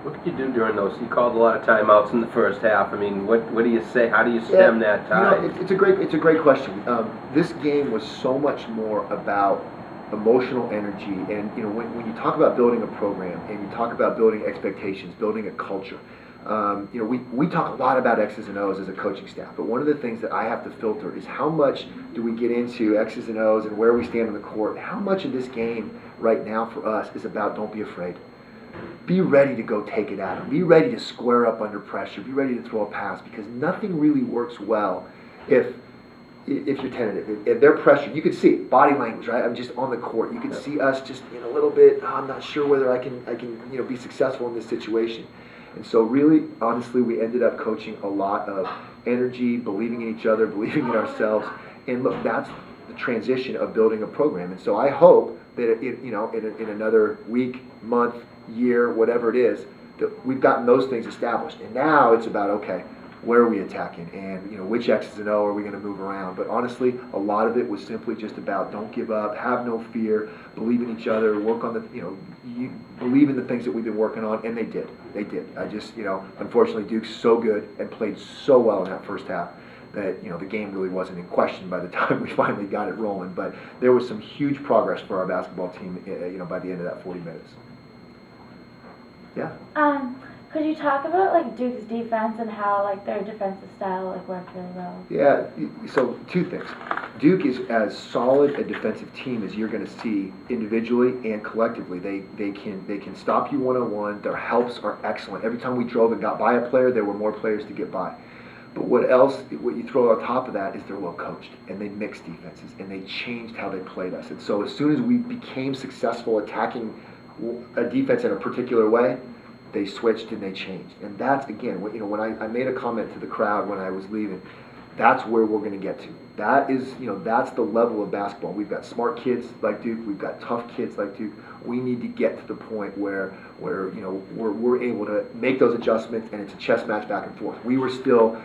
What did you do during those? You called a lot of timeouts in the first half. I mean, what do you say? How do you stem that tide? It's a great question. This game was so much more about emotional energy, and when you talk about building a program and you talk about building expectations, building a culture. We talk a lot about X's and O's as a coaching staff, but one of the things that I have to filter is how much do we get into X's and O's and where we stand on the court. How much of this game right now for us is about don't be afraid. Be ready to go take it at them. Be ready to square up under pressure. Be ready to throw a pass, because nothing really works well if you're tentative. If they're pressured, you can see it, body language, right? I'm just on the court. You can see us just in a little bit. I'm not sure whether I can be successful in this situation. And so really, honestly, we ended up coaching a lot of energy, believing in each other, believing in ourselves. And look, that's the transition of building a program. And so I hope that in another week, month, year, whatever it is, that we've gotten those things established. And now it's about, okay, where are we attacking, and which X's and O are we going to move around. But honestly, a lot of it was simply just about don't give up, have no fear, believe in each other, work on you believe in the things that we've been working on, and they did. I just, unfortunately, Duke's so good and played so well in that first half that the game really wasn't in question by the time we finally got it rolling. But there was some huge progress for our basketball team, by the end of that 40 minutes. Yeah. Could you talk about Duke's defense and how their defensive style worked really well? Yeah. So 2 things. Duke is as solid a defensive team as you're going to see individually and collectively. They can stop you one-on-one. Their helps are excellent. Every time we drove and got by a player, there were more players to get by. But what you throw on top of that is they're well coached, and they mixed defenses, and they changed how they played us. And so as soon as we became successful attacking a defense in a particular way, they switched and they changed. And that's, again, when I made a comment to the crowd when I was leaving, that's where we're going to get to. That is, that's the level of basketball. We've got smart kids like Duke. We've got tough kids like Duke. We need to get to the point where we're able to make those adjustments, and it's a chess match back and forth. We were still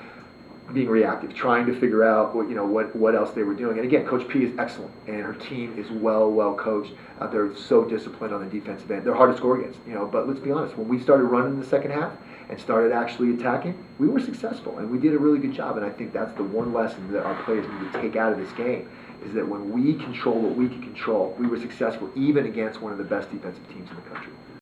being reactive, trying to figure out what else they were doing. And again, Coach P is excellent, and her team is well coached. They're so disciplined on the defensive end. They're hard to score against, But let's be honest, when we started running in the second half and started actually attacking, we were successful, and we did a really good job. And I think that's the one lesson that our players need to take out of this game, is that when we control what we can control, we were successful even against one of the best defensive teams in the country.